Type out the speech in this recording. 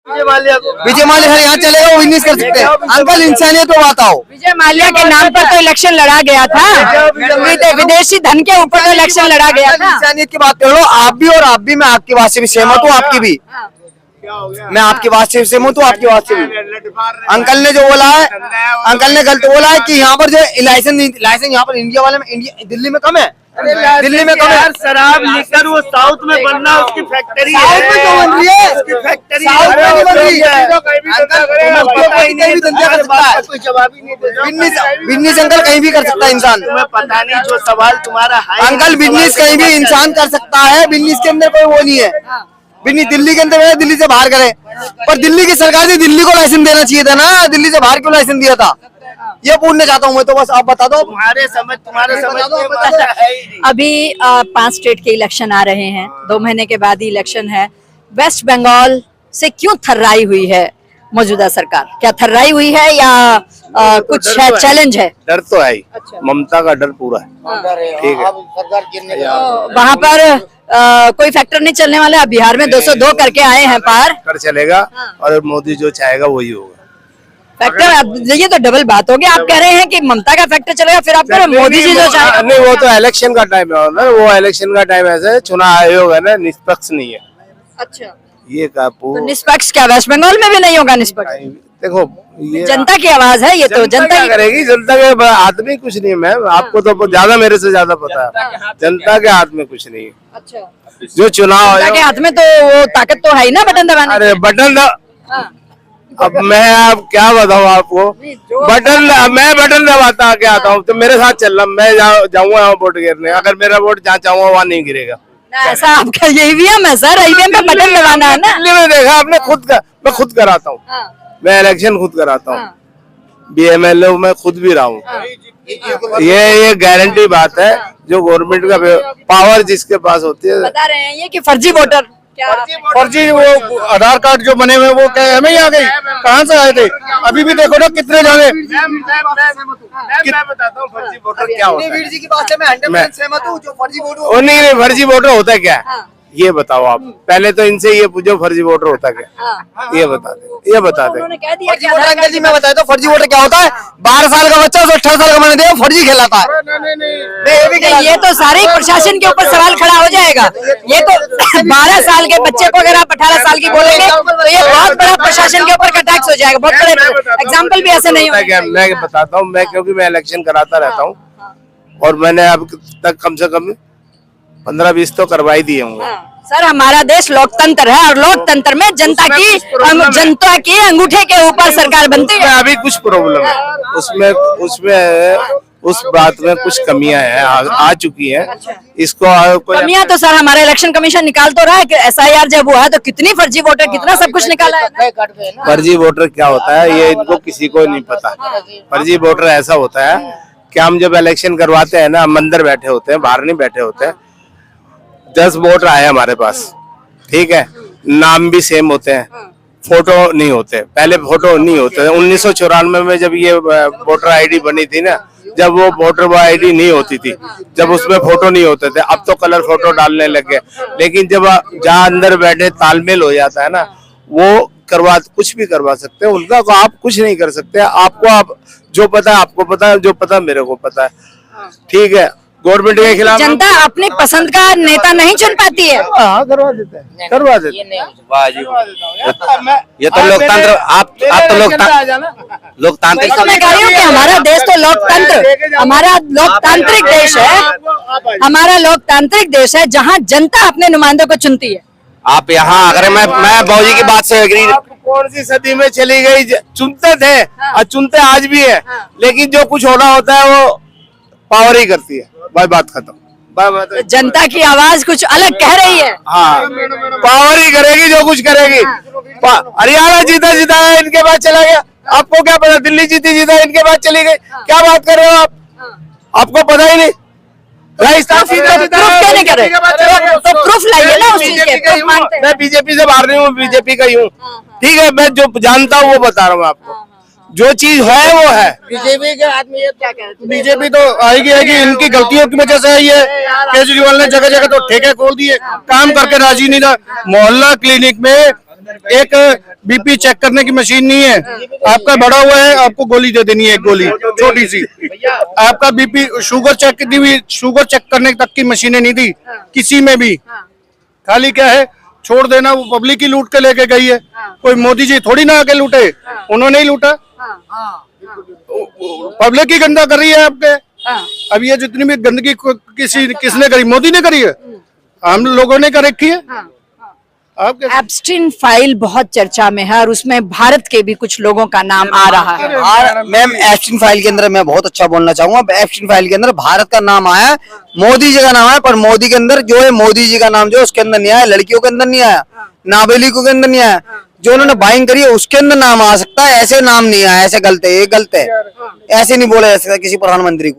Vijay Mallya sir यहाँ चलेगा, वो बिजनेस कर सकते हैं। अंकल इंसानियत तो बात आओ। विजय माल्या के नाम पर तो इलेक्शन लड़ा गया था, विदेशी धन के ऊपर तो इलेक्शन लड़ा गया था। इंसानियत की बात कर लो, आप भी और आप भी, मैं आपकी बात से भी सहमत हूँ, आपकी भी मैं आपकी बात से सहमत हूँ, आपकी बात से भी। अंकल ने जो बोला है, अंकल ने गलत बोला है कि यहाँ पर जो लाइसेंस यहाँ पर इंडिया वाले में, दिल्ली में कम है, दिल्ली में कम है। शराब लिकर वो साउथ में बनना, उसकी फैक्ट्री है। साउथ में क्यों बन रही है? उसकी फैक्ट्री साउथ में नहीं बन रही है। बिजनेस अंकल कहीं भी कर सकता है इंसान। तुम्हें पता नहीं जो सवाल तुम्हारा है अंकल, बिजनेस कहीं भी इंसान कर सकता है, बिजनेस के अंदर कोई वो नहीं है। बिजनेस दिल्ली के अंदर है, दिल्ली से बाहर करे, पर दिल्ली की सरकार ने दिल्ली को लाइसेंस देना चाहिए था ना, दिल्ली से बाहर क्यों लाइसेंस दिया था? ये पूछना चाहता हूँ मैं तो, बस आप बता दो। तुम्हारे समझ अभी 5 स्टेट के इलेक्शन आ रहे हैं, 2 महीने के बाद ही इलेक्शन है। वेस्ट बंगाल से क्यों थर्राई हुई है मौजूदा सरकार? क्या थर्राई हुई है या कुछ है, चैलेंज है? डर तो है ही, ममता का डर पूरा है। ठीक है, वहाँ पर कोई फैक्टर नहीं चलने वाला। बिहार में 202 करके आए हैं पार, कर चलेगा और मोदी जो चाहेगा वही होगा। फैक्टर, अब ये तो डबल बात होगी। आप कह रहे हैं कि ममता का फैक्टर चलेगा, फिर आप कह रहे हैं मोदी जी जो चाहेगा। नहीं, वो तो इलेक्शन का टाइम है ना, वो इलेक्शन का टाइम ऐसा है, चुनाव आयोग है ना, निष्पक्ष नहीं है। अच्छा, ये का तो निष्पक्ष क्या वेस्ट बंगाल में भी नहीं होगा निष्पक्ष? देखो, ये जनता की आवाज है, ये तो जनता क्या करेगी? जनता के हाथ में कुछ नहीं है मैम, आपको तो ज्यादा मेरे से ज्यादा पता है। जनता के हाथ में कुछ नहीं है। अच्छा, जो चुनाव जनता के हाथ में तो वो ताकत तो है ही ना बटन दबाने। अरे बटन अब मैं अब क्या बताऊँ आपको, मैं बटन दबाता के आता हूँ, तो मेरे साथ चलना, मैं जाऊंगा वोट गिरने, अगर मेरा वोट जहाँ चाहूंगा वहाँ नहीं गिरेगा। ऐसा आपका ईवीएम है सर, ईवीएम पे बटन दबाना है ना। दिल्ली में देखा आपने, मैं खुद कराता हूँ, मैं इलेक्शन खुद कराता हूँ, BMLA मैं खुद भी रहा हूँ। ये गारंटी बात है, जो गवर्नमेंट का पावर जिसके पास होती है। बता रहे हैं ये कि फर्जी वोटर, फर्जी वो आधार कार्ड जो बने हुए वो क्या हमें ही आ गई? कहाँ से आए थे? अभी भी देखो ना कितने जाने। मैं बताता हूँ फर्जी वोटर क्या होता है। वीर जी की बात से मैं 100% सहमत हूँ। जो फर्जी वोटर, वो नहीं, फर्जी वोटर होता है क्या? ये बताओ आप, पहले तो इनसे ये पूछो फर्जी वोटर होता क्या? ये बता दे, ये बता दे। उन्होंने कह दिया कि अंकल जी मैं बताया तो, फर्जी वोटर क्या होता है? 12 साल का बच्चा 18 साल का बने दे, फर्जी कहलाता है। ये तो सारे प्रशासन के ऊपर सवाल खड़ा हो जाएगा। ये तो 12 साल के बच्चे को अगर आप 18 साल की बोलेंगे तो ये बहुत बड़ा प्रशासन के ऊपर टैक्स हो जाएगा। बहुत बड़े एग्जाम्पल भी ऐसे नहीं होंगे। मैं बताता हूँ, मैं क्योंकि मैं इलेक्शन कराता रहता हूँ और मैंने अब तक कम से कम 15-20 तो करवाई दिए होंगे। सर, हमारा देश लोकतंत्र है और लोकतंत्र में जनता की अंगूठे के ऊपर सरकार बनती है। अभी कुछ प्रॉब्लम है उसमें उस बात में कुछ कमियां हैं, आ चुकी हैं। इसको कमियां तो सर हमारा इलेक्शन कमीशन निकाल तो रहा है कि SIR जब हुआ है तो कितनी फर्जी वोटर, कितना सब कुछ निकाला है। फर्जी वोटर क्या होता है ये इनको किसी को नहीं पता। फर्जी वोटर ऐसा होता है कि हम जब इलेक्शन करवाते हैं ना, हम अंदर बैठे होते हैं, बाहर नहीं बैठे होते हैं। 10 वोटर आए हमारे पास, ठीक है, नाम भी सेम होते हैं, फोटो नहीं होते। पहले फोटो नहीं होते। 1994 में जब ये वोटर ID बनी थी ना, जब वो वोटर ID नहीं होती थी, जब उसमें फोटो नहीं होते थे, अब तो कलर फोटो डालने लगे। लेकिन जब जहाँ अंदर बैठे तालमेल हो जाता है ना, वो कुछ भी करवा सकते हैं। उनका को आप कुछ नहीं कर सकते। आपको आप जो पता है आपको पता है, जो पता मेरे को पता है, ठीक है। गवर्नमेंट के खिलाफ जनता अपनी पसंद का नेता नहीं चुन पाती है। हाँ, करवा देते हैं, करवा देते हैं। ये तो लोकतंत्र, आप तो लोकतांत्रिक। तो मैं कह रही हूँ कि हमारा देश तो हमारा लोकतांत्रिक देश है, हमारा लोकतांत्रिक देश है जहाँ जनता अपने नुमाइंदों को चुनती है। आप यहाँ अगर मैं बाबूजी की बात से एग्री। कौन सी सदी में चली गई? चुनते थे और चुनते आज भी है, लेकिन जो कुछ होना होता है वो पावर ही करती है। बात खत्म। जनता की आवाज कुछ अलग कह रही है। हाँ, पावर ही करेगी जो कुछ करेगी। हरियाणा जीता है, इनके बाद चला गया। आपको क्या पता? दिल्ली जीता इनके बाद चली गई। क्या बात कर रहे हो आप? आपको पता ही नहीं। राजस्थान तो प्रूफ लाइए ना उस चीज के। मैं बीजेपी से बाहर नहीं हूँ, बीजेपी का ही हूँ, ठीक है। मैं जो जानता हूँ वो बता रहा हूँ आपको। जो चीज है वो है। बीजेपी के आदमी ये क्या कहते हैं? बीजेपी तो आएगी इनकी गलतियों की वजह से है। ये केजरीवाल ने जगह जगह तो ठेके खोल दिए, काम करके राजी नहीं था। मोहल्ला क्लिनिक में एक बीपी चेक करने की मशीन नहीं है, आपका बढ़ा हुआ है, आपको गोली दे देनी है, एक गोली छोटी सी। आपका बीपी शुगर चेक करने तक की मशीनें नहीं थी किसी में भी। खाली क्या है, छोड़ देना, वो पब्लिक ही लूट के लेके गई है। कोई मोदी जी थोड़ी ना आके लूटे, उन्होंने ही लूटा। पब्लिक ही गंदा कर रही है आपके। अब ये जितनी भी गंदगी किसने करी, मोदी ने करी है, हम लोगों ने कर रखी है। आपके एब्स्टीन फाइल बहुत चर्चा में है और उसमें भारत के भी कुछ लोगों का नाम आ रहा है। और मैम एप्स्टीन फाइल के अंदर मैं बहुत अच्छा बोलना चाहूंगा, एप्स्टीन फाइल के अंदर भारत का नाम आया है, मोदी जी का नाम आया, पर मोदी के अंदर जो है मोदी जी का नाम जो है उसके अंदर नहीं आया, लड़कियों के अंदर नहीं आया, नाबालिगों के अंदर नहीं आया, जो उन्होंने बाइंग करी है उसके अंदर नाम आ सकता है, ऐसे नाम नहीं आया, ऐसे गलत है, ये गलत है, ऐसे नहीं बोला जा सकता किसी प्रधानमंत्री को।